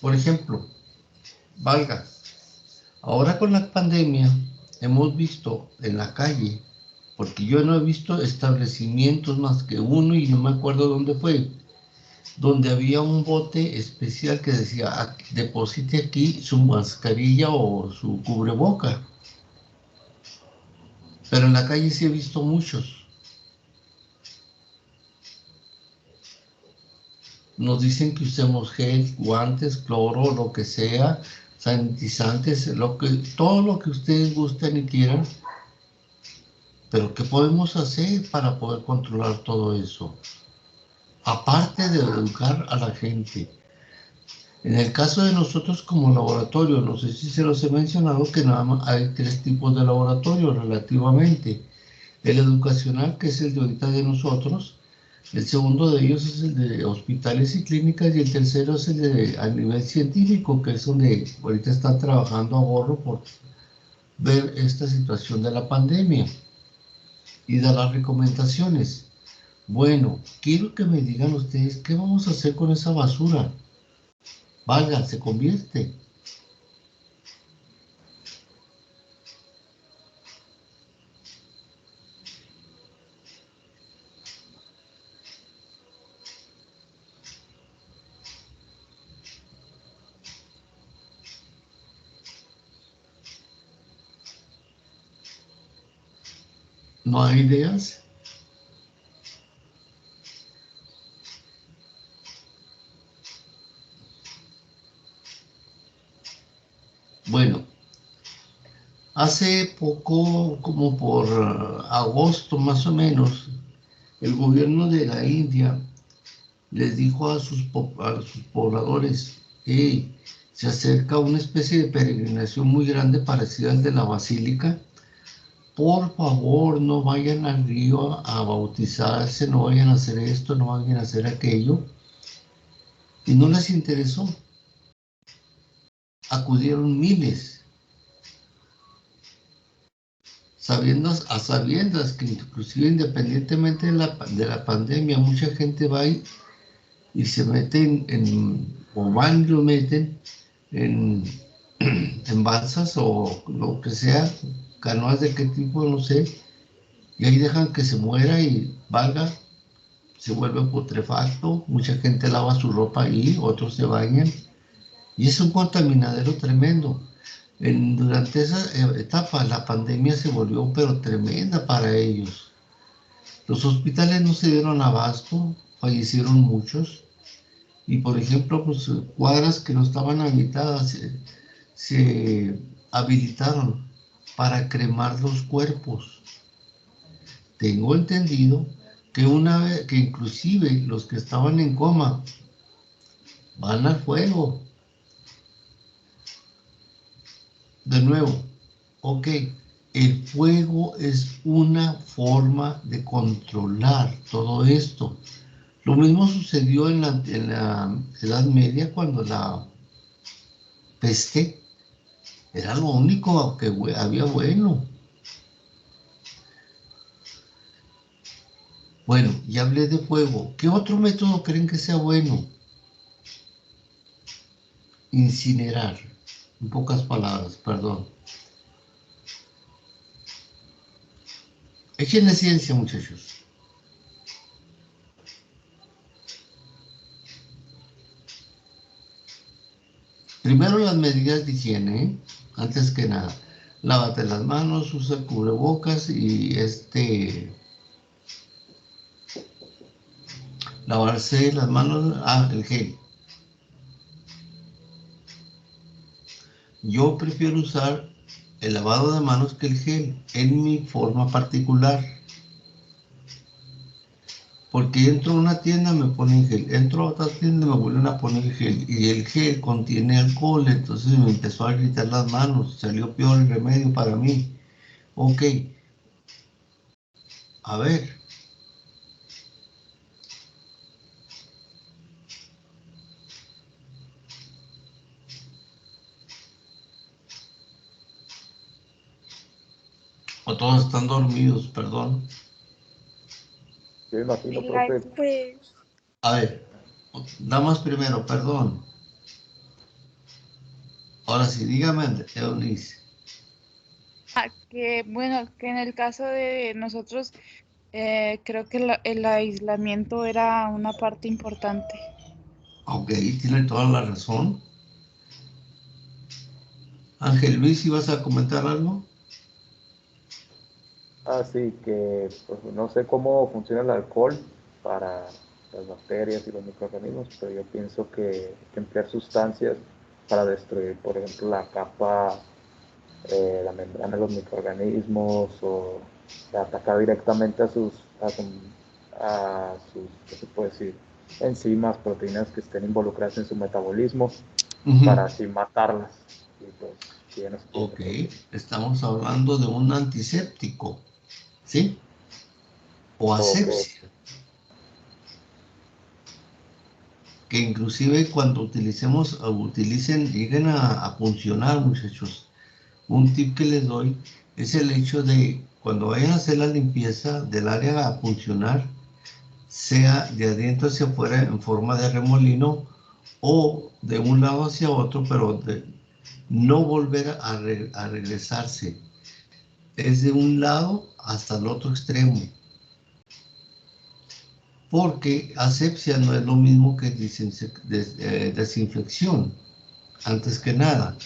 Por ejemplo, valga, ahora con la pandemia hemos visto en la calle, porque yo no he visto establecimientos más que uno y no me acuerdo dónde fue, donde había un bote especial que decía, deposite aquí su mascarilla o su cubreboca. Pero en la calle sí he visto muchos. Nos dicen que usemos gel, guantes, cloro, lo que sea, sanitizantes, todo lo que ustedes gusten y quieran. Pero ¿qué podemos hacer para poder controlar todo eso? Aparte de educar a la gente. En el caso de nosotros como laboratorio, no sé si se los he mencionado que nada más hay 3 tipos de laboratorio relativamente. El educacional, que es el de ahorita de nosotros. El segundo de ellos es el de hospitales y clínicas y el tercero es el de a nivel científico, que es donde ahorita están trabajando a borro por ver esta situación de la pandemia y dar las recomendaciones. Bueno, quiero que me digan ustedes qué vamos a hacer con esa basura. Valga, se convierte. ¿No hay ideas? Bueno, hace poco, como por agosto más o menos, el gobierno de la India les dijo a sus pobladores que se acerca una especie de peregrinación muy grande parecida al de la basílica. Por favor, no vayan al río a bautizarse, no vayan a hacer esto, no vayan a hacer aquello. Y no les interesó. Acudieron miles, a sabiendas que inclusive independientemente de la pandemia, mucha gente va y se mete o van y lo meten en, en balsas o lo que sea, canoas de qué tipo, no sé, y ahí dejan que se muera y valga, se vuelve putrefacto, mucha gente lava su ropa ahí, otros se bañan, y es un contaminadero tremendo. Durante esa etapa la pandemia se volvió pero tremenda para ellos. Los hospitales no se dieron abasto, fallecieron muchos, y por ejemplo, pues cuadras que no estaban habitadas se habilitaron para cremar los cuerpos. Tengo entendido que una vez que inclusive los que estaban en coma van al fuego. De nuevo, ok, el fuego es una forma de controlar todo esto. Lo mismo sucedió en la Edad Media cuando la peste era lo único que había bueno. Bueno, ya hablé de fuego. ¿Qué otro método creen que sea bueno? Incinerar. En pocas palabras, perdón. Échenle ciencia, muchachos. Primero las medidas de higiene, ¿eh? Antes que nada. Lávate las manos, usa cubrebocas y lavarse las manos, el gel. Yo prefiero usar el lavado de manos que el gel, en mi forma particular. Porque entro a una tienda, me ponen gel, entro a otra tienda, me vuelven a poner gel, y el gel contiene alcohol, entonces me empezó a irritar las manos, salió peor el remedio para mí. Ok, a ver, o todos están dormidos, perdón. Yo imagino, Ay, profe. pues, A ver, damas primero, perdón. Ahora sí, dígame, Eunice. Que bueno, que en el caso de nosotros, creo que el aislamiento era una parte importante. Ok, tiene toda la razón. Ángel Luis, ¿ibas a comentar algo? Así que pues, no sé cómo funciona el alcohol para las bacterias y los microorganismos, pero yo pienso que hay que emplear sustancias para destruir, por ejemplo, la capa, la membrana de los microorganismos o atacar directamente a sus, ¿qué se puede decir? Enzimas, proteínas que estén involucradas en su metabolismo para así matarlas. Y pues, que ya no se puede Ok, reproducir. estamos hablando de un antiséptico, ¿sí? O Ok, asepsia, que inclusive cuando lleguen a funcionar, muchachos. Un tip que les doy es el hecho de cuando vayan a hacer la limpieza del área a funcionar, sea de adentro hacia afuera en forma de remolino o de un lado hacia otro, pero de no volver a regresarse. Es de un lado hasta el otro extremo, porque asepsia no es lo mismo que desinfección, antes que nada.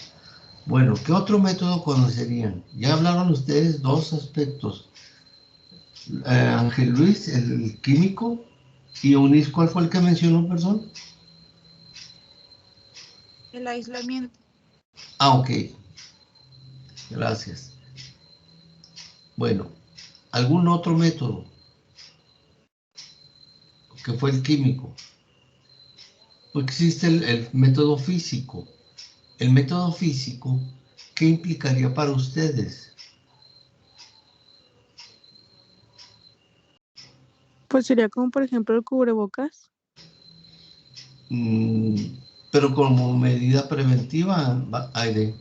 Bueno, ¿qué otro método conocerían? Ya hablaron ustedes dos aspectos. Ángel Luis, el químico, y Eunice, ¿cuál fue el que mencionó, perdón? El aislamiento. Ah, ok, gracias. Bueno, ¿algún otro método que fue el químico? Pues existe el método físico. El método físico, ¿qué implicaría para ustedes? Pues sería como, por ejemplo, el cubrebocas. Mm, pero como medida preventiva, Aire.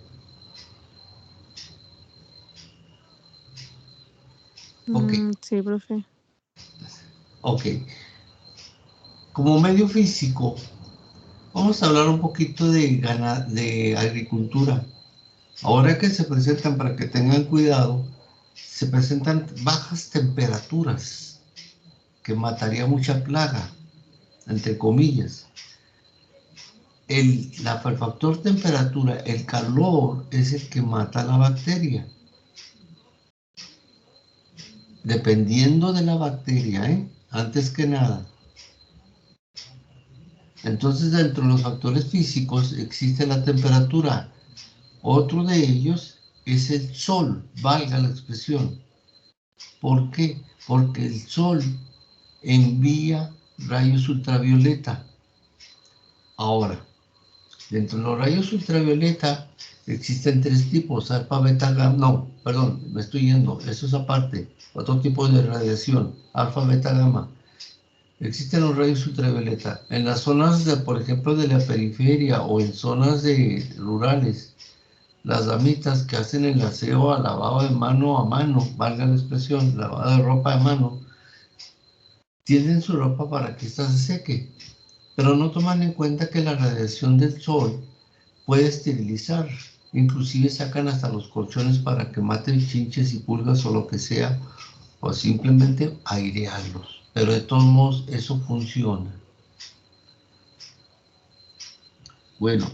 Ok, Sí, profe. ok. Como medio físico, vamos a hablar un poquito de agricultura. Ahora que se presentan, para que tengan cuidado, se presentan bajas temperaturas, que mataría mucha plaga, entre comillas. El factor temperatura, el calor, es el que mata la bacteria. Dependiendo de la bacteria, antes que nada. Entonces, dentro de los factores físicos existe la temperatura. Otro de ellos es el sol, valga la expresión. ¿Por qué? Porque el sol envía rayos ultravioleta. Ahora, dentro de los rayos ultravioleta existen tres tipos, alfa, beta, gamma, no, perdón, me estoy yendo, eso es aparte, otro tipo de radiación, alfa, beta, gamma. Existen los rayos ultravioleta. En las zonas, por ejemplo, de la periferia o en zonas rurales, las damitas que hacen el aseo a lavado de mano a mano, valga la expresión, lavado de ropa de mano, tienden su ropa para que ésta se seque, pero no toman en cuenta que la radiación del sol puede esterilizar. Inclusive sacan hasta los colchones para que maten chinches y pulgas o lo que sea, o simplemente airearlos. Pero de todos modos eso funciona. Bueno,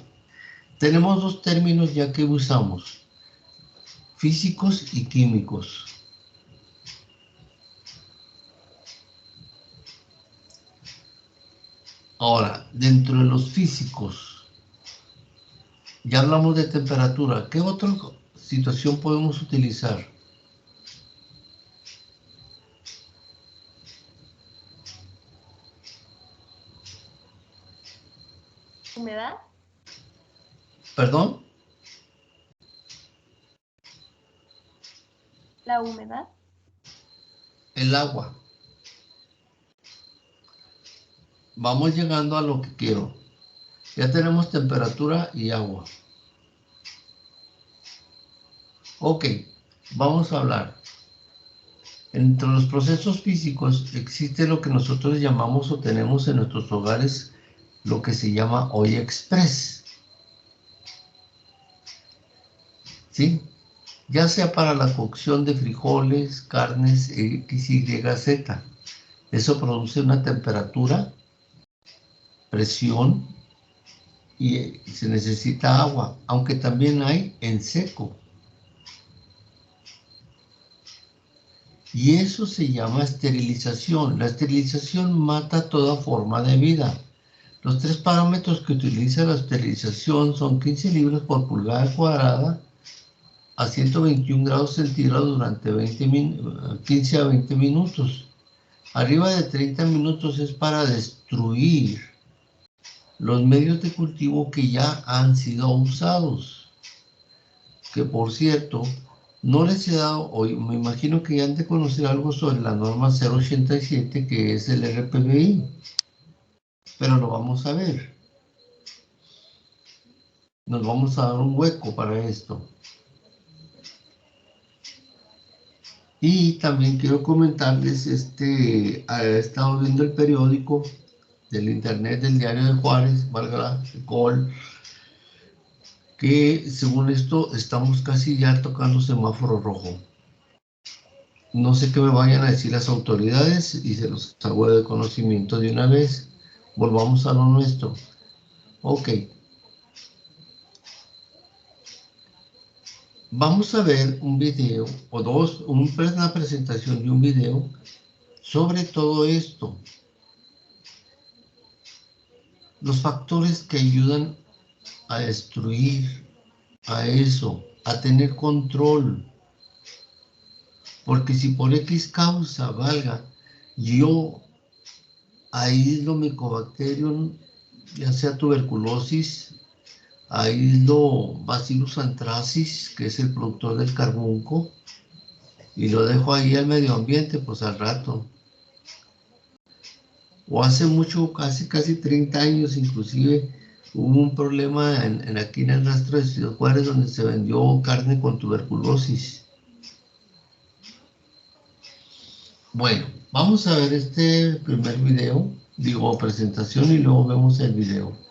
tenemos dos términos ya que usamos, físicos y químicos. Ahora, dentro de los físicos, ya hablamos de temperatura. ¿Qué otra situación podemos utilizar? ¿Humedad? ¿Perdón? ¿La humedad? El agua. Vamos llegando a lo que quiero. Ya tenemos temperatura y agua. Ok, vamos a hablar. Entre los procesos físicos existe lo que nosotros llamamos o tenemos en nuestros hogares lo que se llama olla express. ¿sí? Ya sea para la cocción de frijoles, carnes, X, Y, Z. Eso produce una temperatura, presión y se necesita agua, aunque también hay en seco. Y eso se llama esterilización. La esterilización mata toda forma de vida. Los 3 parámetros que utiliza la esterilización son 15 libras por pulgada cuadrada a 121 grados centígrados durante 15 a 20 minutos. Arriba de 30 minutos es para destruir los medios de cultivo que ya han sido usados. Que por cierto, no les he dado, hoy me imagino que ya han de conocer algo sobre la norma 087, que es el RPBI, pero lo vamos a ver. Nos vamos a dar un hueco para esto. Y también quiero comentarles, he estado viendo el periódico del internet del Diario de Juárez, valga el call, que según esto estamos casi ya tocando semáforo rojo. No sé qué me vayan a decir las autoridades y se los hago de conocimiento de una vez. Volvamos a lo nuestro. Ok. Vamos a ver un video o dos, una presentación de un video sobre todo esto. Los factores que ayudan a destruir a eso, a tener control. Porque si por X causa, valga, yo aíslo Mycobacterium, ya sea tuberculosis, aíslo Bacillus anthracis, que es el productor del carbunco, y lo dejo ahí al medio ambiente, pues al rato. O hace mucho, casi 30 años inclusive, hubo un problema aquí en el rastro de Ciudad Juárez donde se vendió carne con tuberculosis. Bueno, vamos a ver este primer video, presentación, y luego vemos el video.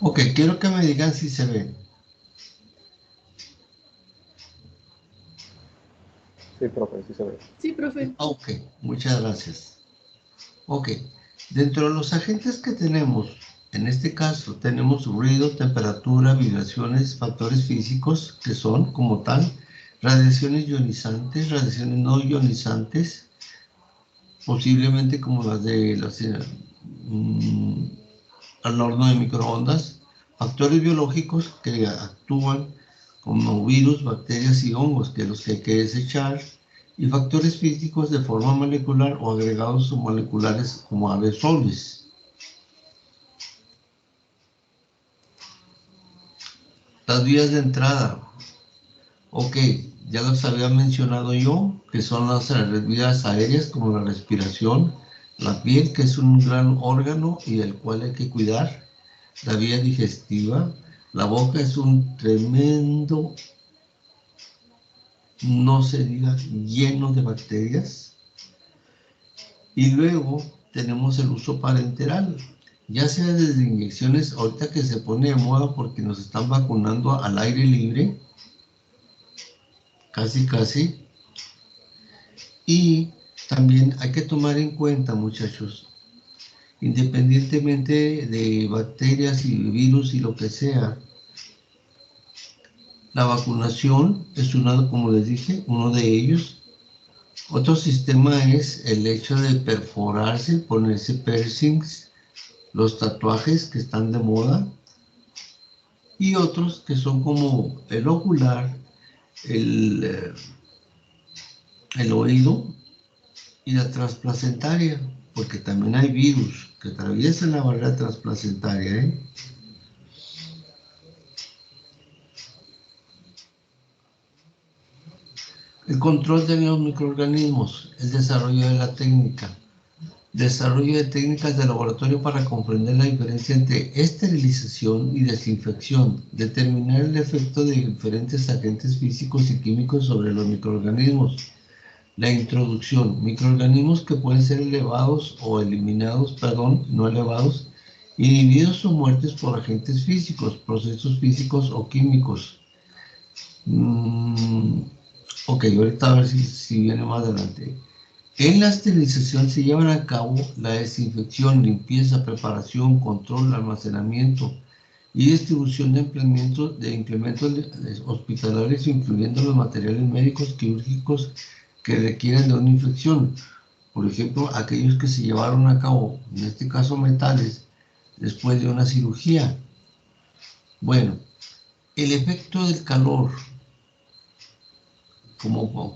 Ok, quiero que me digan si se ve. Sí, profe, sí se ve. Sí, profe. Ok, muchas gracias. Ok, dentro de los agentes que tenemos, en este caso tenemos ruido, temperatura, vibraciones, factores físicos, que son como tal, radiaciones ionizantes, radiaciones no ionizantes, posiblemente como las de al horno de microondas, factores biológicos que actúan como virus, bacterias y hongos, que los que hay que desechar, y factores físicos de forma molecular o agregados moleculares como aerosoles. Las vías de entrada. Ok, ya las había mencionado yo, que son las vías aéreas como la respiración, la piel, que es un gran órgano y del cual hay que cuidar, la vía digestiva, la boca es un tremendo, no se diga, lleno de bacterias. Y luego tenemos el uso parenteral, ya sea desde inyecciones, ahorita que se pone de moda porque nos están vacunando al aire libre, casi. Y también hay que tomar en cuenta, muchachos, independientemente de bacterias y virus y lo que sea, la vacunación es como les dije, uno de ellos. Otro sistema es el hecho de perforarse, ponerse piercings, los tatuajes que están de moda, y otros que son como el ocular, el oído y la transplacentaria, porque también hay virus que atraviesan la barrera transplacentaria, El control de los microorganismos, el desarrollo de la técnica. Desarrollo de técnicas de laboratorio para comprender la diferencia entre esterilización y desinfección. Determinar el efecto de diferentes agentes físicos y químicos sobre los microorganismos. La introducción. Microorganismos que pueden ser elevados o eliminados, no elevados, inhibidos o muertos por agentes físicos, procesos físicos o químicos. Ok, ahorita a ver si viene más adelante. En la esterilización se llevan a cabo la desinfección, limpieza, preparación, control, almacenamiento y distribución de implementos hospitalarios, incluyendo los materiales médicos quirúrgicos que requieren de una infección. Por ejemplo, aquellos que se llevaron a cabo, en este caso metales, después de una cirugía. Bueno, el efecto del calor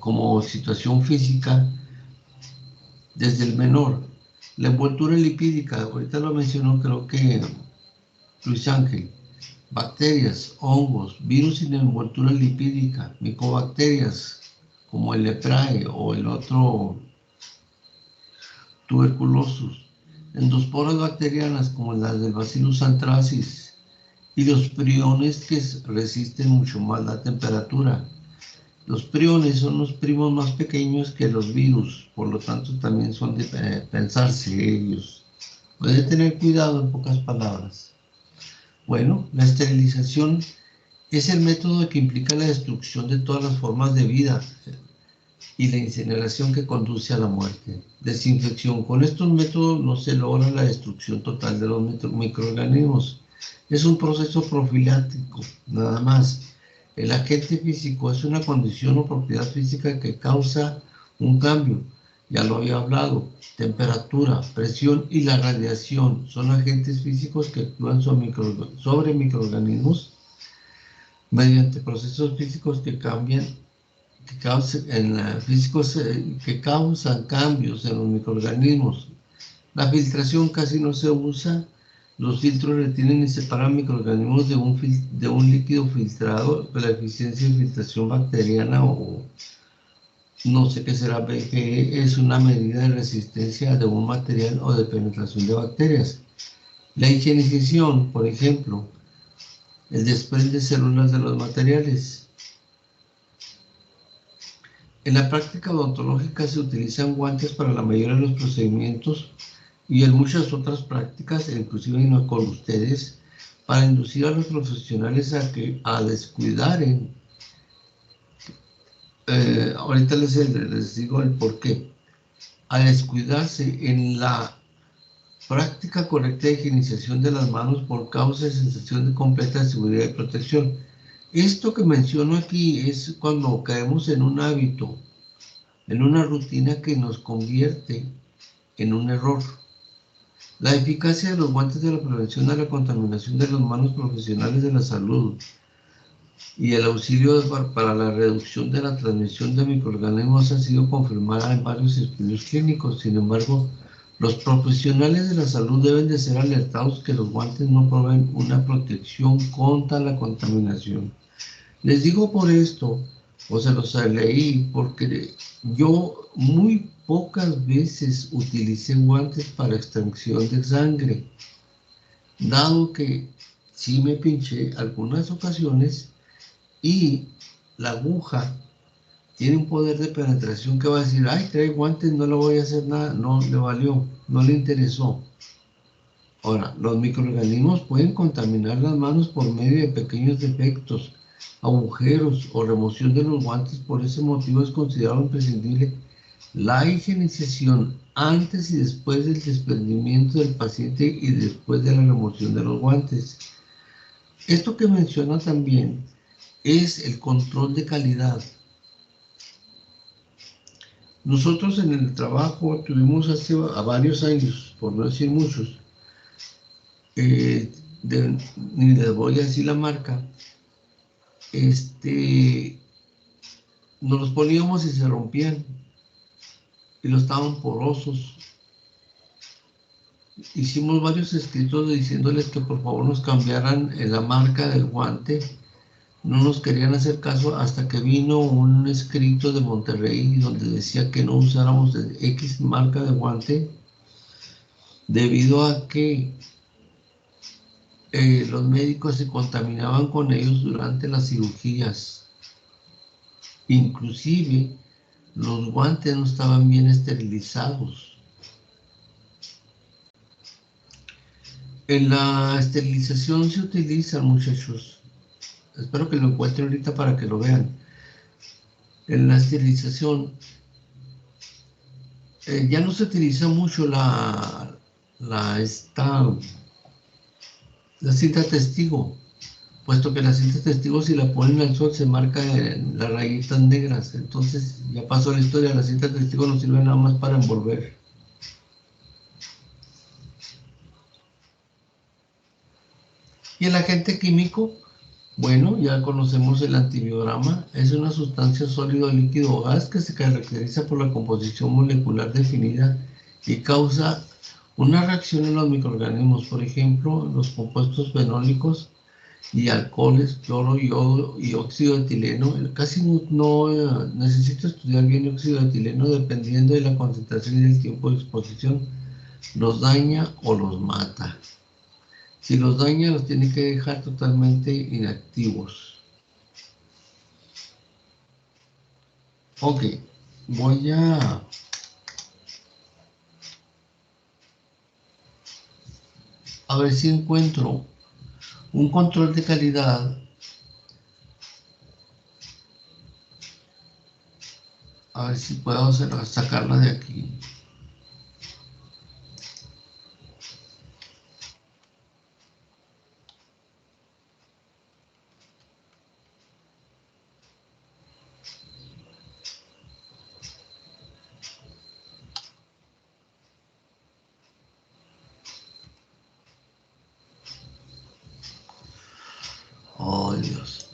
como situación física desde el menor. La envoltura lipídica, ahorita lo mencionó creo que Luis Ángel. Bacterias, hongos, virus sin envoltura lipídica, micobacterias como el leprae o el otro tuberculosis, endosporas bacterianas como las del Bacillus anthracis y los priones que resisten mucho más la temperatura. Los priones son los primos más pequeños que los virus, por lo tanto también son de pensarse ellos. Puede tener cuidado en pocas palabras. Bueno, la esterilización es el método que implica la destrucción de todas las formas de vida y la incineración que conduce a la muerte. Desinfección. Con estos métodos no se logra la destrucción total de los microorganismos. Es un proceso profiláctico, nada más. El agente físico es una condición o propiedad física que causa un cambio. Ya lo había hablado. Temperatura, presión y la radiación son agentes físicos que actúan sobre microorganismos mediante procesos físicos que causan cambios en los microorganismos. La filtración casi no se usa. Los filtros retienen y separan microorganismos de un líquido filtrado. La eficiencia de filtración bacteriana o no sé qué será BGE es una medida de resistencia de un material o de penetración de bacterias. La higienización, por ejemplo, el desprende células de los materiales. En la práctica odontológica se utilizan guantes para la mayoría de los procedimientos y en muchas otras prácticas, inclusive no con ustedes, para inducir a los profesionales a descuidar. Ahorita les digo el por qué. A descuidarse en la práctica correcta de higienización de las manos por causa de sensación de completa seguridad y protección. Esto que menciono aquí es cuando caemos en un hábito, en una rutina que nos convierte en un error. La eficacia de los guantes de la prevención de la contaminación de las manos profesionales de la salud y el auxilio para la reducción de la transmisión de microorganismos ha sido confirmada en varios estudios clínicos. Sin embargo, los profesionales de la salud deben de ser alertados que los guantes no proveen una protección contra la contaminación. Les digo por esto, o se los leí, porque yo muy pocas veces utilicé guantes para extracción de sangre, dado que sí me pinché algunas ocasiones y la aguja tiene un poder de penetración que va a decir, ay, trae guantes, no le voy a hacer nada. No le valió, no le interesó. Ahora, los microorganismos pueden contaminar las manos por medio de pequeños defectos, agujeros o remoción de los guantes. Por ese motivo es considerado imprescindible la higienización antes y después del desprendimiento del paciente y después de la remoción de los guantes. Esto que menciona también es el control de calidad. Nosotros en el trabajo tuvimos hace varios años, por no decir muchos, ni les voy a decir la marca, nos los poníamos y se rompían, y los estaban porosos. Hicimos varios escritos diciéndoles que por favor nos cambiaran la marca del guante, no nos querían hacer caso hasta que vino un escrito de Monterrey donde decía que no usáramos X marca de guante debido a que los médicos se contaminaban con ellos durante las cirugías. Inclusive los guantes no estaban bien esterilizados. En la esterilización se utilizan, muchachos, espero que lo encuentren ahorita para que lo vean. En la esterilización ya no se utiliza mucho la cinta testigo, puesto que la cinta testigo, si la ponen al sol, se marca en las rayitas negras. Entonces ya pasó la historia, la cinta testigo no sirve nada más para envolver. Y el agente químico, bueno, ya conocemos el antibiograma. Es una sustancia sólido, líquido o gas que se caracteriza por la composición molecular definida y causa una reacción en los microorganismos. Por ejemplo, los compuestos fenólicos y alcoholes, cloro, yodo y óxido de etileno. Casi no necesito estudiar bien el óxido de etileno, dependiendo de la concentración y el tiempo de exposición, los daña o los mata. Si los daña, los tiene que dejar totalmente inactivos. Ok, voy a ver si encuentro un control de calidad. A ver si puedo sacarla de aquí. Oh, Dios.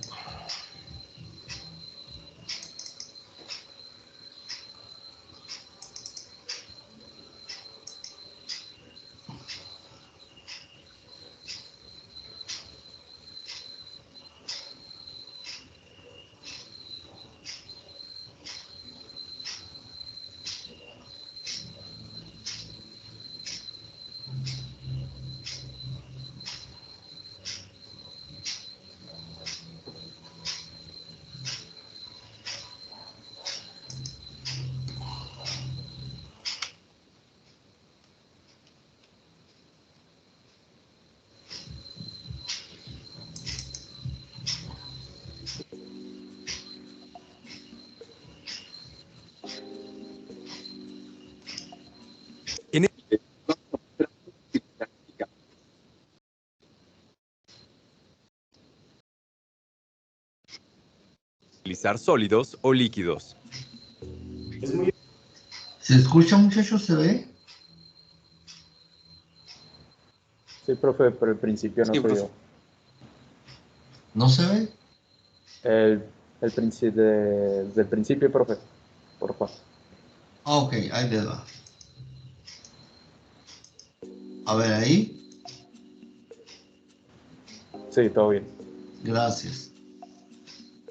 Utilizar sólidos o líquidos. ¿Se escucha, muchachos? ¿Se ve? Sí, profe, pero el principio no Sí, se profe. vio. ¿No se ve? Desde el principio, profe, por favor. Ok, ahí les va. A ver, ahí. Sí, todo bien. Gracias.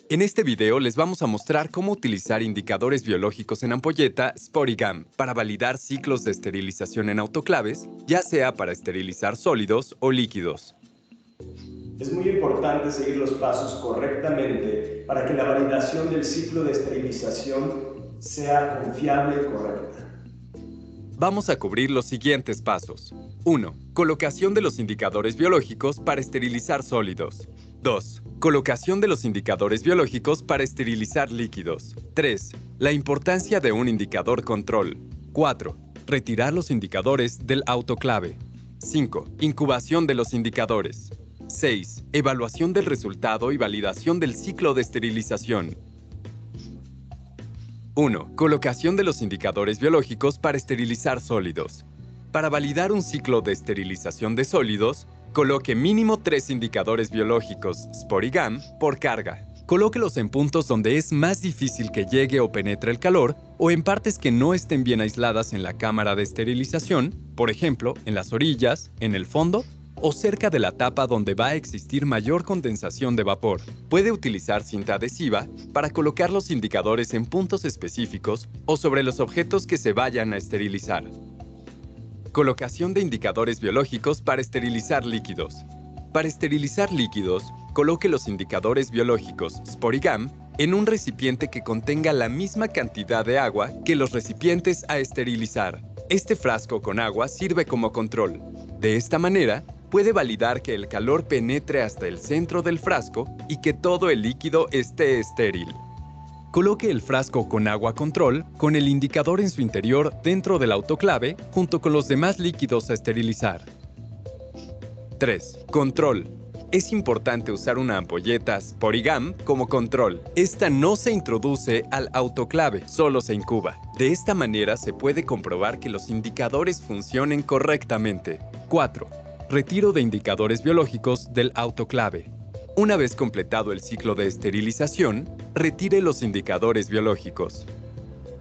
En este video les vamos a mostrar cómo utilizar indicadores biológicos en ampolleta Sporigam para validar ciclos de esterilización en autoclaves, ya sea para esterilizar sólidos o líquidos. Es muy importante seguir los pasos correctamente para que la validación del ciclo de esterilización sea confiable y correcta. Vamos a cubrir los siguientes pasos. 1. Colocación de los indicadores biológicos para esterilizar sólidos. 2. Colocación de los indicadores biológicos para esterilizar líquidos. 3. La importancia de un indicador control. 4. Retirar los indicadores del autoclave. 5. Incubación de los indicadores. 6. Evaluación del resultado y validación del ciclo de esterilización. 1. Colocación de los indicadores biológicos para esterilizar sólidos. Para validar un ciclo de esterilización de sólidos, coloque mínimo 3 indicadores biológicos Sporigam por carga. Colóquelos en puntos donde es más difícil que llegue o penetre el calor o en partes que no estén bien aisladas en la cámara de esterilización, por ejemplo, en las orillas, en el fondo o cerca de la tapa donde va a existir mayor condensación de vapor. Puede utilizar cinta adhesiva para colocar los indicadores en puntos específicos o sobre los objetos que se vayan a esterilizar. Colocación de indicadores biológicos para esterilizar líquidos. Para esterilizar líquidos, coloque los indicadores biológicos Sporigam en un recipiente que contenga la misma cantidad de agua que los recipientes a esterilizar. Este frasco con agua sirve como control. De esta manera, puede validar que el calor penetre hasta el centro del frasco y que todo el líquido esté estéril. Coloque el frasco con agua control con el indicador en su interior dentro del autoclave junto con los demás líquidos a esterilizar. 3. Control. Es importante usar una ampolleta Sporigam como control. Esta no se introduce al autoclave, solo se incuba. De esta manera se puede comprobar que los indicadores funcionen correctamente. 4. Retiro de indicadores biológicos del autoclave. Una vez completado el ciclo de esterilización, retire los indicadores biológicos.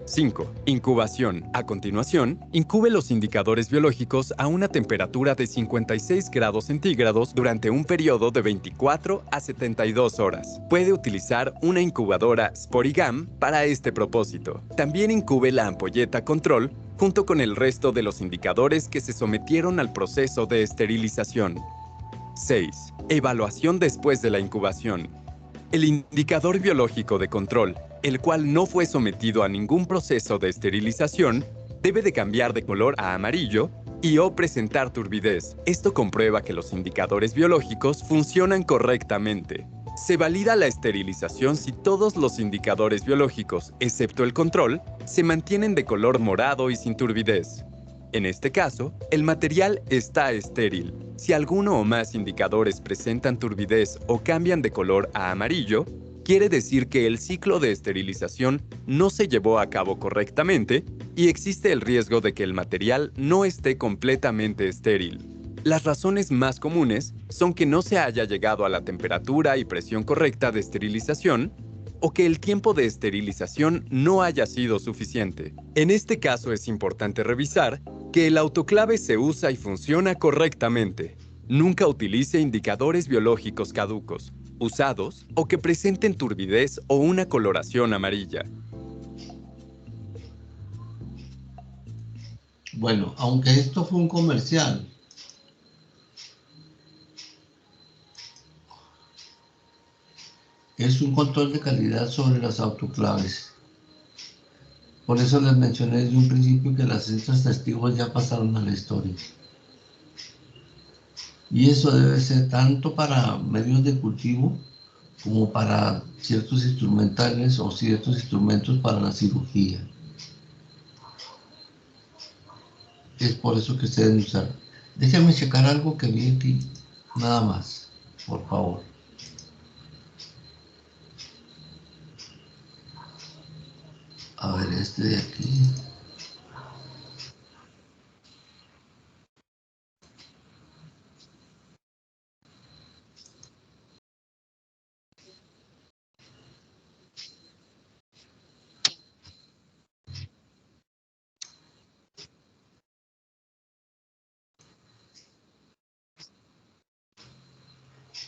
5. Incubación. A continuación, incube los indicadores biológicos a una temperatura de 56 grados centígrados durante un periodo de 24 a 72 horas. Puede utilizar una incubadora Sporigam para este propósito. También incube la ampolleta control junto con el resto de los indicadores que se sometieron al proceso de esterilización. 6. Evaluación después de la incubación. El indicador biológico de control, el cual no fue sometido a ningún proceso de esterilización, debe de cambiar de color a amarillo y o presentar turbidez. Esto comprueba que los indicadores biológicos funcionan correctamente. Se valida la esterilización si todos los indicadores biológicos, excepto el control, se mantienen de color morado y sin turbidez. En este caso, el material está estéril. Si alguno o más indicadores presentan turbidez o cambian de color a amarillo, quiere decir que el ciclo de esterilización no se llevó a cabo correctamente y existe el riesgo de que el material no esté completamente estéril. Las razones más comunes son que no se haya llegado a la temperatura y presión correcta de esterilización o que el tiempo de esterilización no haya sido suficiente. En este caso es importante revisar que el autoclave se usa y funciona correctamente. Nunca utilice indicadores biológicos caducos, usados o que presenten turbidez o una coloración amarilla. Bueno, aunque esto fue un comercial, es un control de calidad sobre las autoclaves. Por eso les mencioné desde un principio que las cintas testigos ya pasaron a la historia. Y eso debe ser tanto para medios de cultivo como para ciertos instrumentales o ciertos instrumentos para la cirugía. Es por eso que se deben usar. Déjenme checar algo que vi aquí, nada más, por favor. A ver, este de aquí.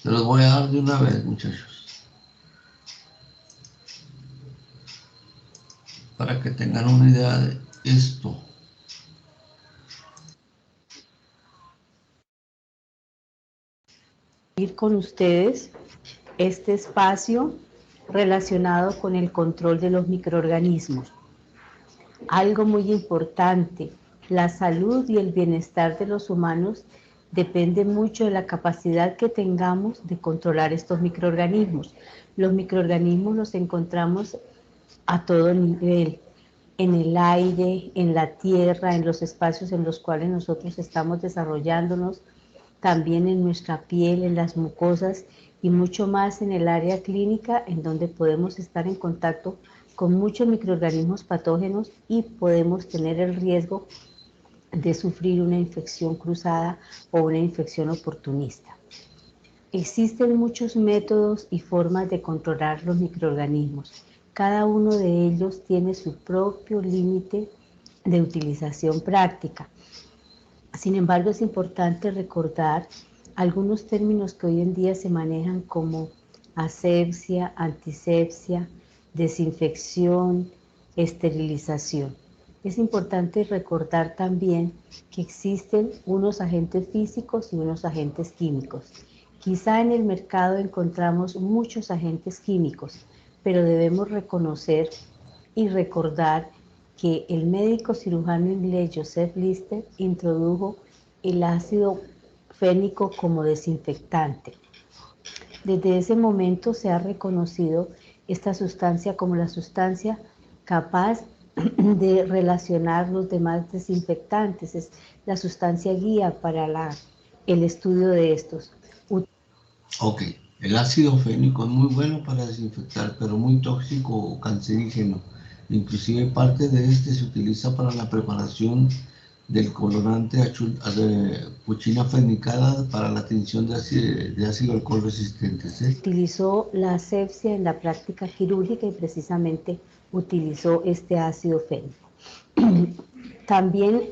Se los voy a dar de una vez, muchachos, para que tengan una idea de esto. Ir con ustedes este espacio relacionado con el control de los microorganismos. Algo muy importante, la salud y el bienestar de los humanos depende mucho de la capacidad que tengamos de controlar estos microorganismos. Los microorganismos los encontramos a todo nivel, en el aire, en la tierra, en los espacios en los cuales nosotros estamos desarrollándonos, también en nuestra piel, en las mucosas y mucho más en el área clínica, en donde podemos estar en contacto con muchos microorganismos patógenos y podemos tener el riesgo de sufrir una infección cruzada o una infección oportunista. Existen muchos métodos y formas de controlar los microorganismos. Cada uno de ellos tiene su propio límite de utilización práctica. Sin embargo, es importante recordar algunos términos que hoy en día se manejan como asepsia, antisepsia, desinfección, esterilización. Es importante recordar también que existen unos agentes físicos y unos agentes químicos. Quizá en el mercado encontramos muchos agentes químicos, pero debemos reconocer y recordar que el médico cirujano inglés Joseph Lister introdujo el ácido fénico como desinfectante. Desde ese momento se ha reconocido esta sustancia como la sustancia capaz de relacionar los demás desinfectantes, es la sustancia guía para el estudio de estos. Ok, el ácido fénico es muy bueno para desinfectar, pero muy tóxico o cancerígeno. Inclusive parte de este se utiliza para la preparación del colorante puchina fenicada para la tinción de ácido alcohol resistentes. Utilizó la asepsia en la práctica quirúrgica y precisamente utilizó este ácido fénico. También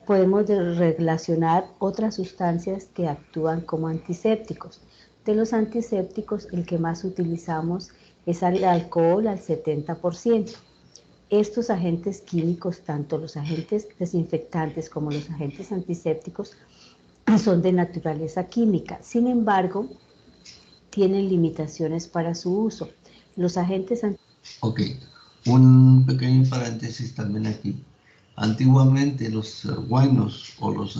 podemos relacionar otras sustancias que actúan como antisépticos. De los antisépticos, el que más utilizamos es el alcohol al 70%. Estos agentes químicos, tanto los agentes desinfectantes como los agentes antisépticos, son de naturaleza química. Sin embargo, tienen limitaciones para su uso. Los agentes Ok, un pequeño paréntesis también aquí. Antiguamente los buenos o los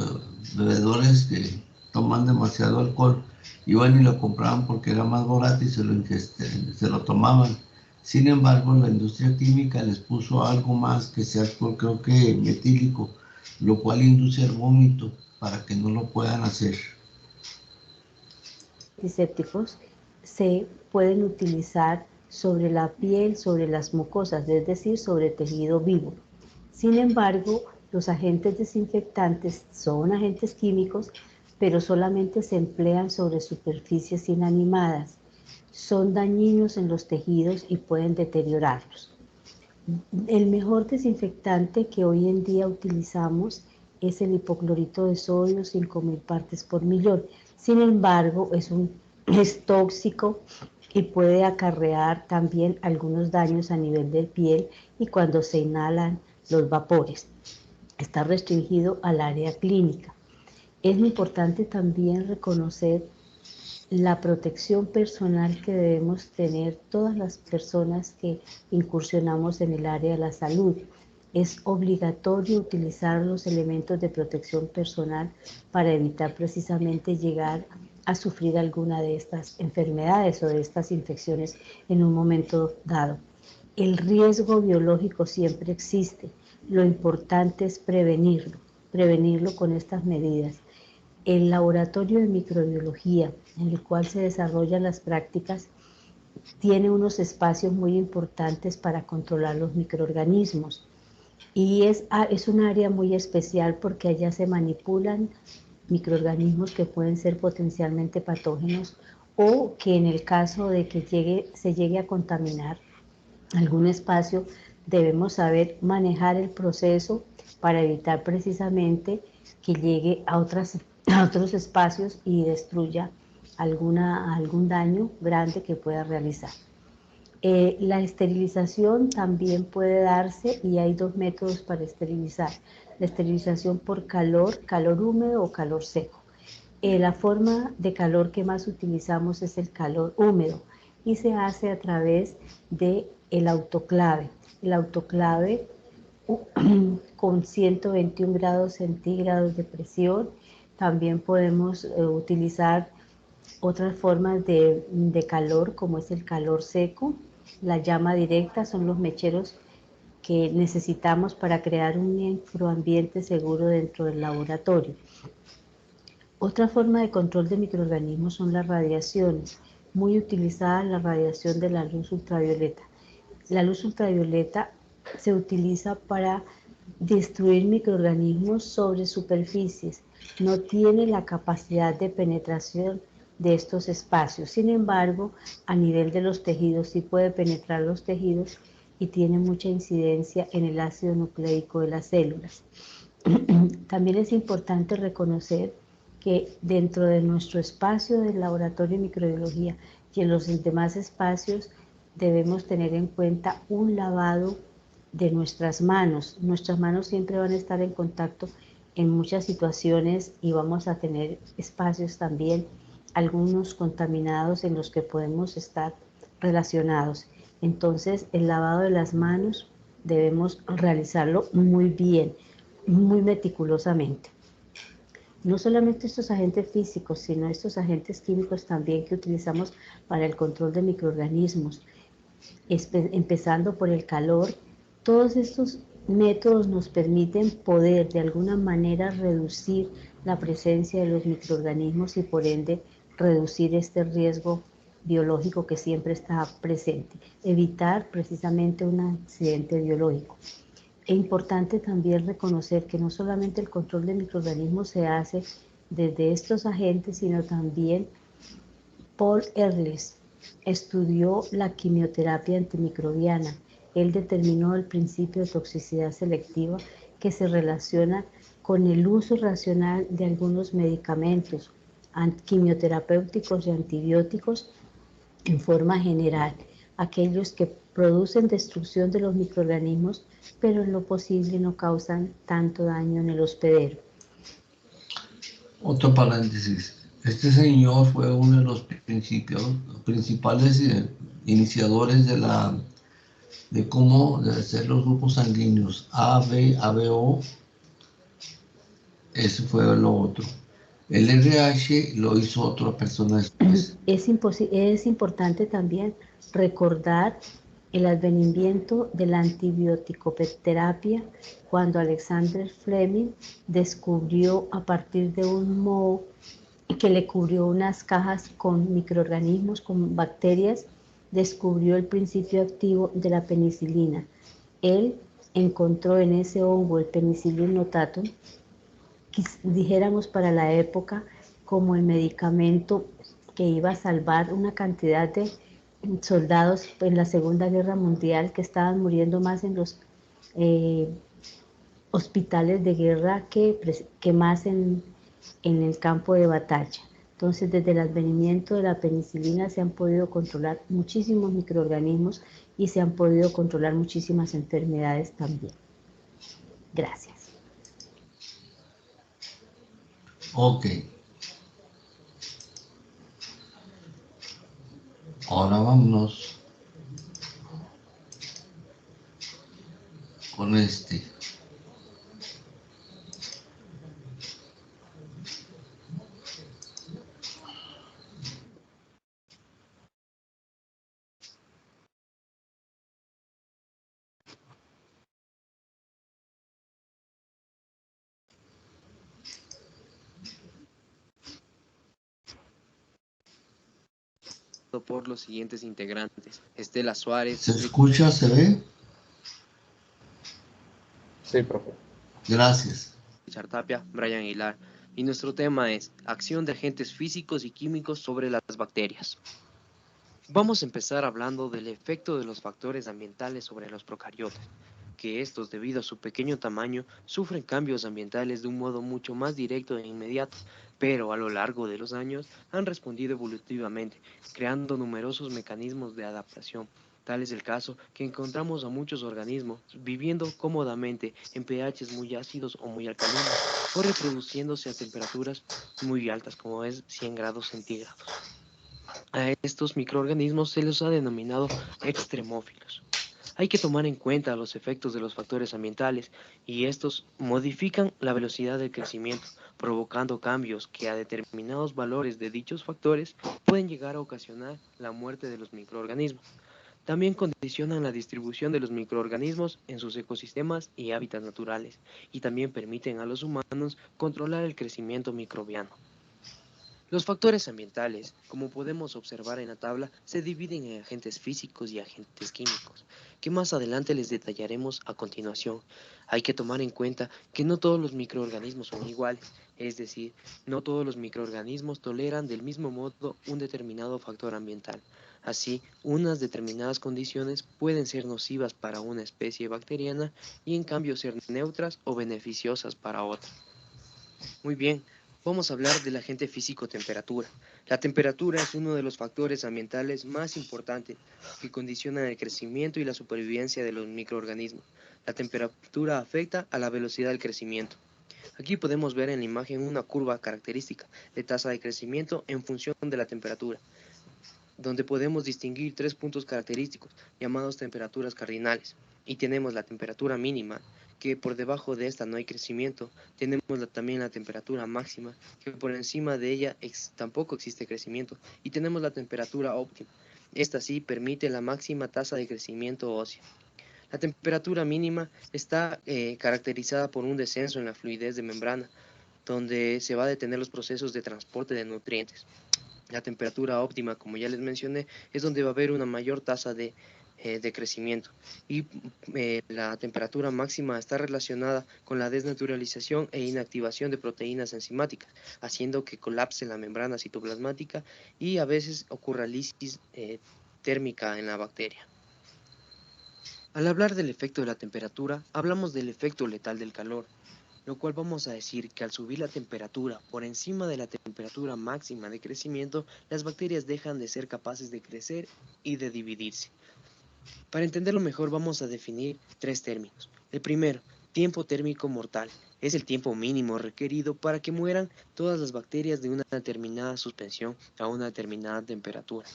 bebedores que toman demasiado alcohol iban y lo compraban porque era más barato y se lo tomaban. Sin embargo, la industria química les puso algo más que sea alcohol, creo que metílico, lo cual induce el vómito para que no lo puedan hacer. Antisépticos se pueden utilizar sobre la piel, sobre las mucosas, es decir, sobre tejido vivo. Sin embargo, los agentes desinfectantes son agentes químicos, pero solamente se emplean sobre superficies inanimadas. Son dañinos en los tejidos y pueden deteriorarlos. El mejor desinfectante que hoy en día utilizamos es el hipoclorito de sodio, 5.000 partes por millón. Sin embargo, es tóxico y puede acarrear también algunos daños a nivel de piel y cuando se inhalan los vapores. Está restringido al área clínica. Es importante también reconocer la protección personal que debemos tener todas las personas que incursionamos en el área de la salud. Es obligatorio utilizar los elementos de protección personal para evitar precisamente llegar a sufrir alguna de estas enfermedades o de estas infecciones en un momento dado. El riesgo biológico siempre existe. Lo importante es prevenirlo con estas medidas. El laboratorio de microbiología en el cual se desarrollan las prácticas tiene unos espacios muy importantes para controlar los microorganismos y es un área muy especial porque allá se manipulan microorganismos que pueden ser potencialmente patógenos o que en el caso de que se llegue a contaminar algún espacio, debemos saber manejar el proceso para evitar precisamente que llegue a otros espacios y destruya algún daño grande que pueda realizar. La esterilización también puede darse y hay dos métodos para esterilizar. La esterilización por calor húmedo o calor seco. La forma de calor que más utilizamos es el calor húmedo y se hace a través del autoclave. El autoclave con 121 grados centígrados de presión. También podemos utilizar otras formas de calor como es el calor seco. La llama directa son los mecheros que necesitamos para crear un microambiente seguro dentro del laboratorio. Otra forma de control de microorganismos son las radiaciones, muy utilizada la radiación de la luz ultravioleta. La luz ultravioleta se utiliza para destruir microorganismos sobre superficies, no tiene la capacidad de penetración de estos espacios. Sin embargo, a nivel de los tejidos sí puede penetrar los tejidos y tiene mucha incidencia en el ácido nucleico de las células. También es importante reconocer que dentro de nuestro espacio del laboratorio de microbiología y en los demás espacios debemos tener en cuenta un lavado de nuestras manos. Nuestras manos siempre van a estar en contacto en muchas situaciones y vamos a tener espacios también, algunos contaminados en los que podemos estar relacionados. Entonces, el lavado de las manos debemos realizarlo muy bien, muy meticulosamente. No solamente estos agentes físicos, sino estos agentes químicos también que utilizamos para el control de microorganismos, empezando por el calor. Todos estos métodos nos permiten poder de alguna manera reducir la presencia de los microorganismos y por ende reducir este riesgo biológico que siempre está presente, evitar precisamente un accidente biológico. Es importante también reconocer que no solamente el control de microorganismos se hace desde estos agentes, sino también Paul Ehrlich estudió la quimioterapia antimicrobiana. Él determinó el principio de toxicidad selectiva que se relaciona con el uso racional de algunos medicamentos quimioterapéuticos y antibióticos en forma general, aquellos que producen destrucción de los microorganismos, pero en lo posible no causan tanto daño en el hospedero. Otro paréntesis. Este señor fue uno de los principales iniciadores de cómo de hacer los grupos sanguíneos A, B, ABO. Eso fue lo otro. El RH lo hizo otra persona después. Es importante también recordar el advenimiento de la antibiótico-terapia cuando Alexander Fleming descubrió a partir de un moho que le cubrió unas cajas con microorganismos, con bacterias, descubrió el principio activo de la penicilina. Él encontró en ese hongo el Penicillium notatum, dijéramos para la época, como el medicamento que iba a salvar una cantidad de soldados en la Segunda Guerra Mundial que estaban muriendo más en los hospitales de guerra que más en el campo de batalla. Entonces, desde el advenimiento de la penicilina se han podido controlar muchísimos microorganismos y se han podido controlar muchísimas enfermedades también. Gracias. Ok. Ahora vámonos con este. Por los siguientes integrantes: Estela Suárez. ¿Se escucha? ¿Se ve? Sí, profe. Gracias. Richard Tapia, Brian Aguilar. Y nuestro tema es acción de agentes físicos y químicos sobre las bacterias. Vamos a empezar hablando del efecto de los factores ambientales sobre los procariotas, que estos, debido a su pequeño tamaño, sufren cambios ambientales de un modo mucho más directo e inmediato, pero a lo largo de los años han respondido evolutivamente, creando numerosos mecanismos de adaptación. Tal es el caso que encontramos a muchos organismos viviendo cómodamente en pHs muy ácidos o muy alcalinos, o reproduciéndose a temperaturas muy altas, como es 100 grados centígrados. A estos microorganismos se los ha denominado extremófilos. Hay que tomar en cuenta los efectos de los factores ambientales y estos modifican la velocidad del crecimiento, provocando cambios que a determinados valores de dichos factores pueden llegar a ocasionar la muerte de los microorganismos. También condicionan la distribución de los microorganismos en sus ecosistemas y hábitats naturales y también permiten a los humanos controlar el crecimiento microbiano. Los factores ambientales, como podemos observar en la tabla, se dividen en agentes físicos y agentes químicos, que más adelante les detallaremos a continuación. Hay que tomar en cuenta que no todos los microorganismos son iguales, es decir, no todos los microorganismos toleran del mismo modo un determinado factor ambiental. Así, unas determinadas condiciones pueden ser nocivas para una especie bacteriana y en cambio ser neutras o beneficiosas para otra. Muy bien. Vamos a hablar del agente físico temperatura. La temperatura es uno de los factores ambientales más importantes que condicionan el crecimiento y la supervivencia de los microorganismos. La temperatura afecta a la velocidad del crecimiento. Aquí podemos ver en la imagen una curva característica de tasa de crecimiento en función de la temperatura, donde podemos distinguir 3 puntos característicos llamados temperaturas cardinales. Y tenemos la temperatura mínima, que por debajo de esta no hay crecimiento. Tenemos también la temperatura máxima, que por encima de ella tampoco existe crecimiento. Y tenemos la temperatura óptima. Esta sí permite la máxima tasa de crecimiento óseo. La temperatura mínima está caracterizada por un descenso en la fluidez de membrana, donde se va a detener los procesos de transporte de nutrientes. La temperatura óptima, como ya les mencioné, es donde va a haber una mayor tasa de crecimiento. Y la temperatura máxima está relacionada con la desnaturalización e inactivación de proteínas enzimáticas, haciendo que colapse la membrana citoplasmática y a veces ocurra lisis térmica en la bacteria. Al hablar del efecto de la temperatura, hablamos del efecto letal del calor, lo cual vamos a decir que al subir la temperatura por encima de la temperatura máxima de crecimiento, las bacterias dejan de ser capaces de crecer y de dividirse. Para entenderlo mejor vamos a definir 3 términos. El primero, tiempo térmico mortal. Es el tiempo mínimo requerido para que mueran todas las bacterias de una determinada suspensión a una determinada temperatura.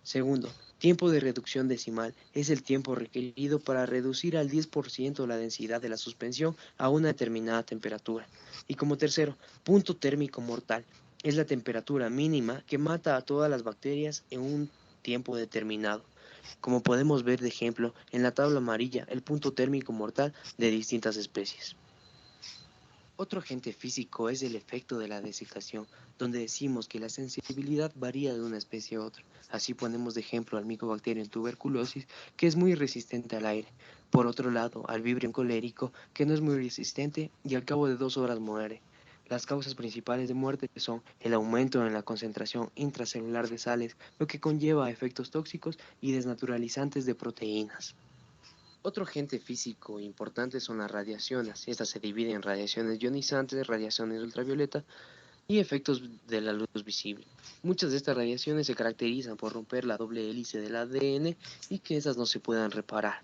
Segundo, tiempo de reducción decimal. Es el tiempo requerido para reducir al 10% la densidad de la suspensión a una determinada temperatura. Y como tercero, punto térmico mortal. Es la temperatura mínima que mata a todas las bacterias en un tiempo determinado. Como podemos ver de ejemplo en la tabla amarilla, el punto térmico mortal de distintas especies. Otro agente físico es el efecto de la desecación, donde decimos que la sensibilidad varía de una especie a otra. Así ponemos de ejemplo al Mycobacterium tuberculosis, que es muy resistente al aire. Por otro lado, al Vibrio colérico, que no es muy resistente y al cabo de 2 horas muere. Las causas principales de muerte son el aumento en la concentración intracelular de sales, lo que conlleva efectos tóxicos y desnaturalizantes de proteínas. Otro agente físico importante son las radiaciones. Estas se dividen en radiaciones ionizantes, radiaciones ultravioleta y efectos de la luz visible. Muchas de estas radiaciones se caracterizan por romper la doble hélice del ADN y que esas no se puedan reparar.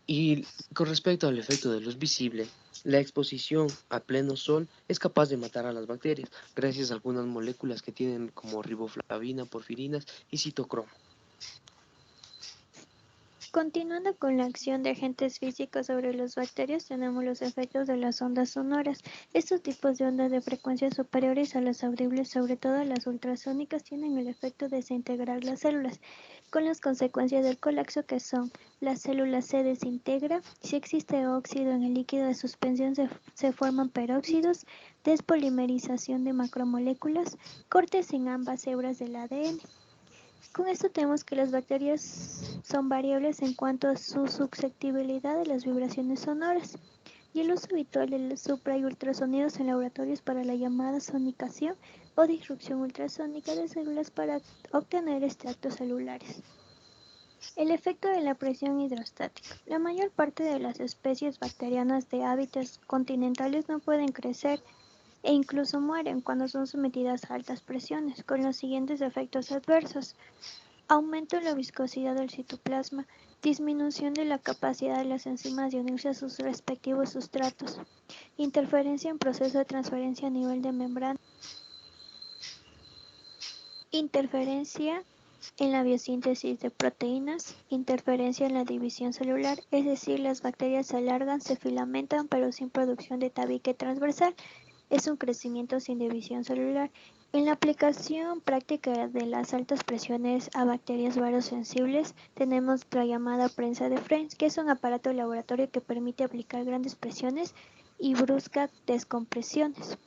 Y con respecto al efecto de luz visible, la exposición a pleno sol es capaz de matar a las bacterias gracias a algunas moléculas que tienen como riboflavina, porfirinas y citocromo. Continuando con la acción de agentes físicos sobre las bacterias, tenemos los efectos de las ondas sonoras. Estos tipos de ondas de frecuencias superiores a las audibles, sobre todo las ultrasónicas, tienen el efecto de desintegrar las células, con las consecuencias del colapso que son: la célula se desintegra, si existe óxido en el líquido de suspensión se forman peróxidos, despolimerización de macromoléculas, cortes en ambas hebras del ADN. Con esto tenemos que las bacterias son variables en cuanto a su susceptibilidad a las vibraciones sonoras, y el uso habitual de los supra y ultrasonidos en laboratorios para la llamada sonicación o disrupción ultrasónica de células para obtener extractos celulares. El efecto de la presión hidrostática. La mayor parte de las especies bacterianas de hábitats continentales no pueden crecer e incluso mueren cuando son sometidas a altas presiones, con los siguientes efectos adversos: aumento en la viscosidad del citoplasma, disminución de la capacidad de las enzimas de unirse a sus respectivos sustratos, interferencia en proceso de transferencia a nivel de membrana, interferencia en la biosíntesis de proteínas, interferencia en la división celular, es decir, las bacterias se alargan, se filamentan, pero sin producción de tabique transversal. Es un crecimiento sin división celular. En la aplicación práctica de las altas presiones a bacterias barosensibles, tenemos la llamada prensa de French, que es un aparato de laboratorio que permite aplicar grandes presiones y bruscas descompresiones.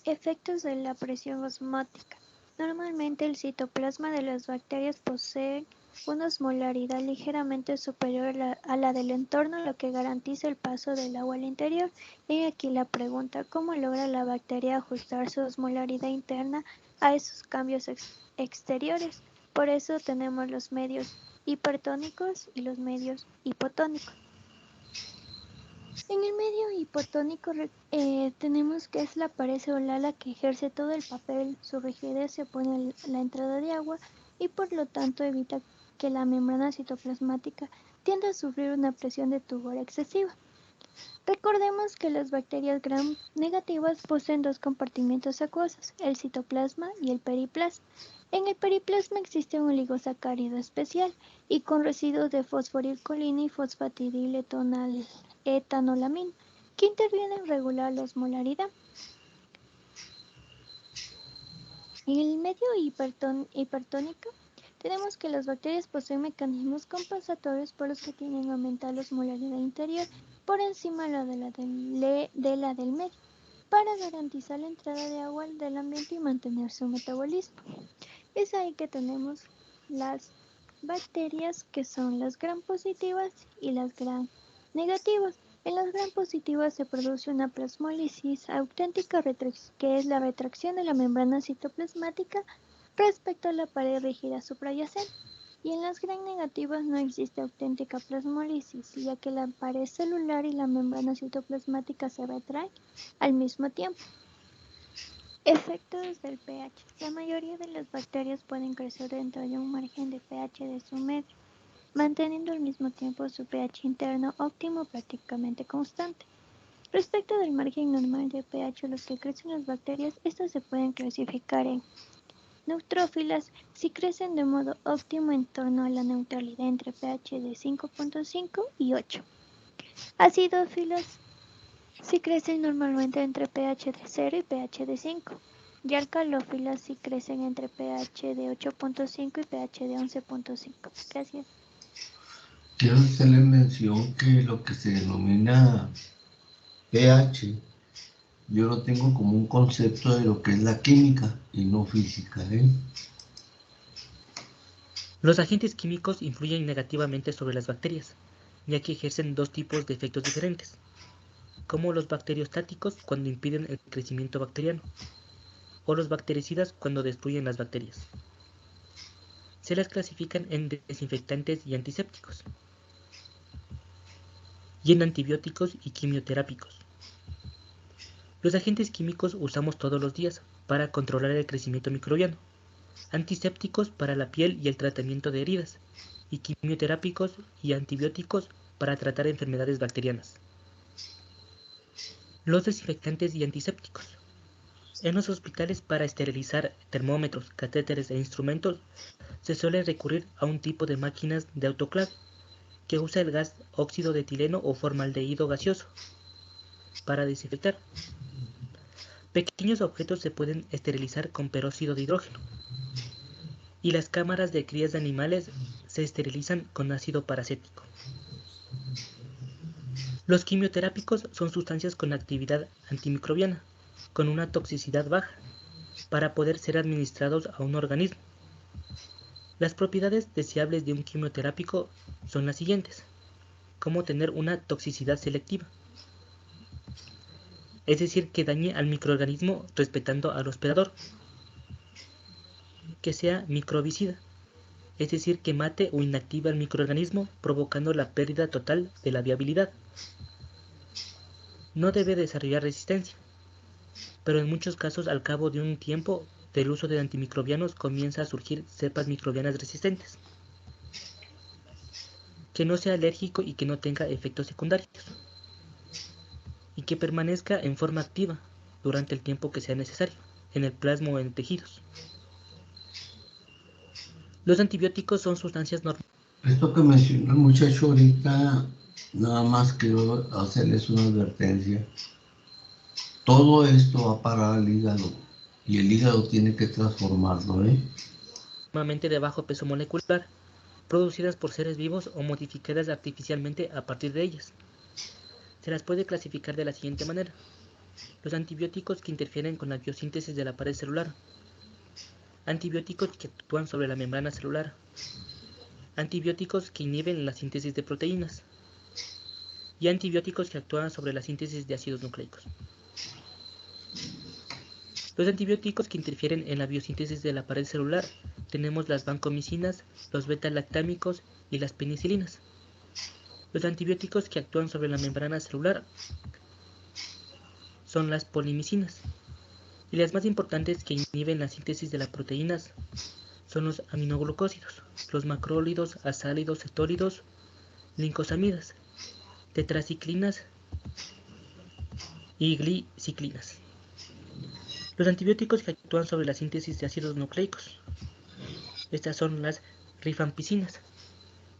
Efectos de la presión osmótica. Normalmente el citoplasma de las bacterias posee una osmolaridad ligeramente superior a la del entorno, lo que garantiza el paso del agua al interior. Y aquí la pregunta: ¿cómo logra la bacteria ajustar su osmolaridad interna a esos cambios exteriores? Por eso tenemos los medios hipertónicos y los medios hipotónicos. En el medio hipotónico tenemos que es la pared celular la que ejerce todo el papel. Su rigidez se opone a la entrada de agua y por lo tanto evita que la membrana citoplasmática tienda a sufrir una presión de tubor excesiva. Recordemos que las bacterias gram negativas poseen dos compartimentos acuosos, el citoplasma y el periplasma. En el periplasma existe un oligosacárido especial y con residuos de fosforilcolina y fosfatidiletoanolamina que intervienen en regular la osmolaridad. En el medio hipertónico tenemos que las bacterias poseen mecanismos compensatorios por los que tienen que aumentar la osmolaridad interior por encima de la del medio, para garantizar la entrada de agua del ambiente y mantener su metabolismo. Es ahí que tenemos las bacterias que son las gram positivas y las gram negativas. En las gram positivas se produce una plasmólisis auténtica, que es la retracción de la membrana citoplasmática respecto a la pared rígida suprayacente. Y en las gram negativas no existe auténtica plasmólisis, ya que la pared celular y la membrana citoplasmática se retraen al mismo tiempo. Efectos del pH. La mayoría de las bacterias pueden crecer dentro de un margen de pH de su medio, manteniendo al mismo tiempo su pH interno óptimo prácticamente constante. Respecto del margen normal de pH, los que crecen las bacterias, estas se pueden clasificar en neutrófilas si crecen de modo óptimo en torno a la neutralidad entre pH de 5.5 y 8. Acidófilas si crecen normalmente entre pH de 0 y pH de 5. Y alcalófilas si crecen entre pH de 8.5 y pH de 11.5. Gracias. Quiero hacerle mención que lo que se denomina pH, yo lo tengo como un concepto de lo que es la química y no física, ¿eh? Los agentes químicos influyen negativamente sobre las bacterias, ya que ejercen dos tipos de efectos diferentes, como los bacteriostáticos cuando impiden el crecimiento bacteriano, o los bactericidas cuando destruyen las bacterias. Se las clasifican en desinfectantes y antisépticos, y en antibióticos y quimioterápicos. Los agentes químicos usamos todos los días para controlar el crecimiento microbiano, antisépticos para la piel y el tratamiento de heridas, y quimioterápicos y antibióticos para tratar enfermedades bacterianas. Los desinfectantes y antisépticos. En los hospitales para esterilizar termómetros, catéteres e instrumentos se suele recurrir a un tipo de máquinas de autoclave que usa el gas óxido de etileno o formaldehído gaseoso para desinfectar. Pequeños objetos se pueden esterilizar con peróxido de hidrógeno y las cámaras de crías de animales se esterilizan con ácido paracético. Los quimioterápicos son sustancias con actividad antimicrobiana, con una toxicidad baja, para poder ser administrados a un organismo. Las propiedades deseables de un quimioterápico son las siguientes, como tener una toxicidad selectiva, es decir, que dañe al microorganismo respetando al hospedador, que sea microbicida, es decir, que mate o inactive al microorganismo provocando la pérdida total de la viabilidad. No debe desarrollar resistencia, pero en muchos casos al cabo de un tiempo del uso de antimicrobianos comienza a surgir cepas microbianas resistentes. Que no sea alérgico y que no tenga efectos secundarios. Y que permanezca en forma activa durante el tiempo que sea necesario, en el plasma o en tejidos. Los antibióticos son sustancias normales. Esto que mencionó el muchacho ahorita, nada más quiero hacerles una advertencia. Todo esto va a parar al hígado y el hígado tiene que transformarlo, ¿eh? Normalmente de bajo peso molecular, producidas por seres vivos o modificadas artificialmente a partir de ellas. Se las puede clasificar de la siguiente manera. Los antibióticos que interfieren con la biosíntesis de la pared celular. Antibióticos que actúan sobre la membrana celular. Antibióticos que inhiben la síntesis de proteínas. Y antibióticos que actúan sobre la síntesis de ácidos nucleicos. Los antibióticos que interfieren en la biosíntesis de la pared celular tenemos las vancomicinas, los beta-lactámicos y las penicilinas. Los antibióticos que actúan sobre la membrana celular son las polimicinas. Y las más importantes que inhiben la síntesis de las proteínas son los aminoglucósidos, los macrólidos, azálidos, cetólidos, lincosamidas, tetraciclinas y gliciclinas. Los antibióticos que actúan sobre la síntesis de ácidos nucleicos. Estas son las rifampicinas,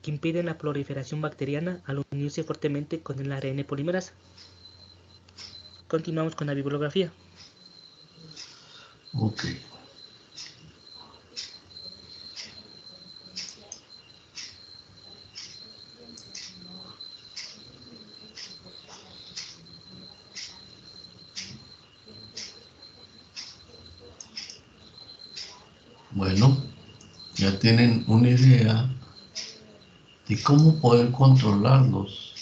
que impiden la proliferación bacteriana al unirse fuertemente con el ARN polimerasa. Continuamos con la bibliografía. Ok. Bueno, ya tienen una idea de cómo poder controlarlos.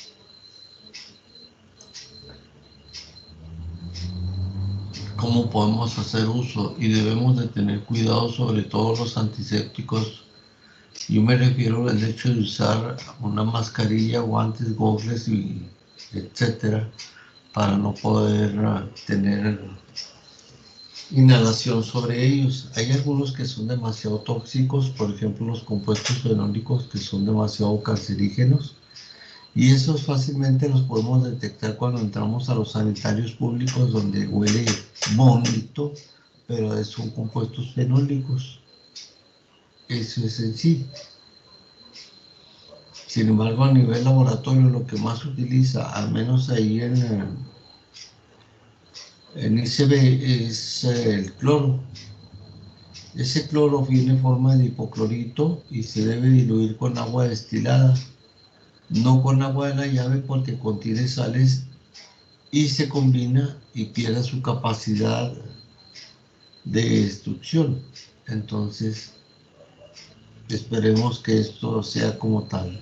Cómo podemos hacer uso y debemos de tener cuidado sobre todos los antisépticos. Yo me refiero al hecho de usar una mascarilla, guantes, gogles y etcétera para no poder tener inhalación sobre ellos. Hay algunos que son demasiado tóxicos, por ejemplo los compuestos fenólicos que son demasiado cancerígenos, y esos fácilmente los podemos detectar cuando entramos a los sanitarios públicos donde huele vómito, pero son compuestos fenólicos. Eso es sencillo. Sin embargo, a nivel laboratorio lo que más se utiliza, al menos ahí en ICB, es el cloro. Ese cloro viene en forma de hipoclorito y se debe diluir con agua destilada, no con agua de la llave porque contiene sales y se combina y pierde su capacidad de destrucción. Entonces, esperemos que esto sea como tal.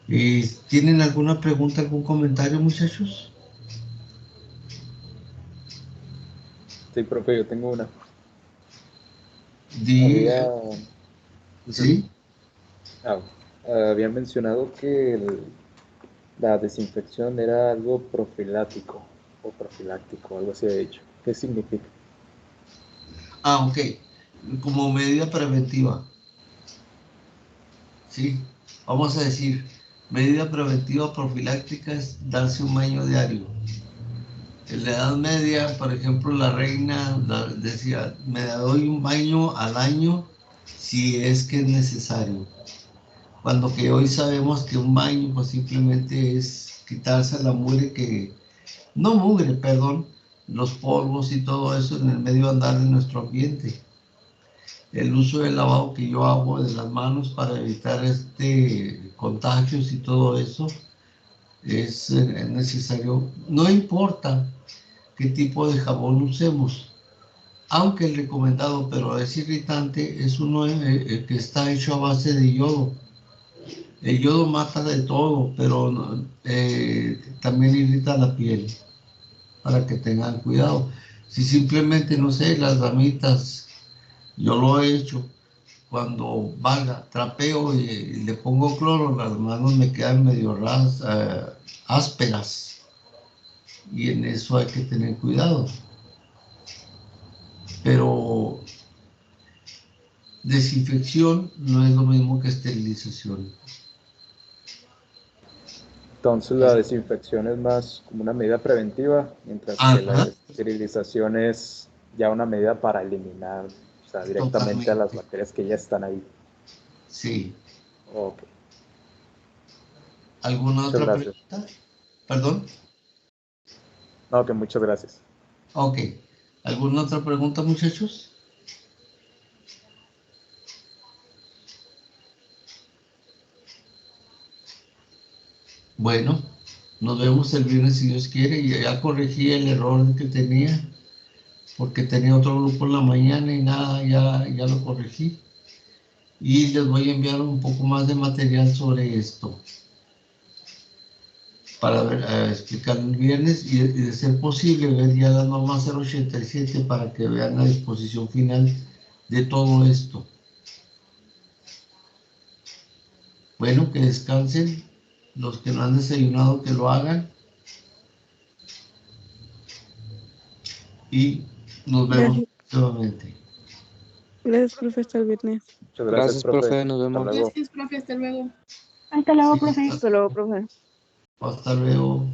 ¿Tienen alguna pregunta, algún comentario, muchachos? Sí, profe, yo tengo una. ¿Sí? Había mencionado que la desinfección era algo profiláctico, algo así de hecho. ¿Qué significa? Ok. Como medida preventiva. Sí. Vamos a decir, medida preventiva profiláctica es darse un baño diario. En la Edad Media, por ejemplo, la reina decía, me doy un baño al año si es que es necesario. Cuando que hoy sabemos que un baño pues simplemente es quitarse la mugre los polvos y todo eso en el medio andar de nuestro ambiente. El uso del lavado que yo hago de las manos para evitar contagios y todo eso es necesario. No importa qué tipo de jabón usemos, aunque el recomendado, pero es irritante, es uno que está hecho a base de yodo. El yodo mata de todo, pero también irrita la piel, para que tengan cuidado. Si simplemente, no sé, las ramitas, yo lo he hecho, cuando trapeo y le pongo cloro, las manos me quedan medio ásperas, y en eso hay que tener cuidado. Pero desinfección no es lo mismo que esterilización. Entonces la desinfección es más como una medida preventiva, mientras que la esterilización es ya una medida para eliminar, o sea, directamente a las bacterias que ya están ahí. Sí. Ok. ¿Alguna otra pregunta? ¿Perdón? No, que muchas gracias. Ok. ¿Alguna otra pregunta, muchachos? Bueno, nos vemos el viernes si Dios quiere. Y ya corregí el error que tenía, porque tenía otro grupo en la mañana y nada, ya lo corregí. Y les voy a enviar un poco más de material sobre esto para explicar el viernes y de ser posible ver ya la norma 087 para que vean la disposición final de todo esto. Bueno, que descansen Los que no han desayunado, que lo hagan. Y nos vemos nuevamente. Gracias, profe, hasta el viernes. Muchas gracias, profe. Nos vemos. Hasta luego. Gracias, profe. Hasta luego. Hasta luego, Sí, profe. Hasta luego, profe. hasta luego.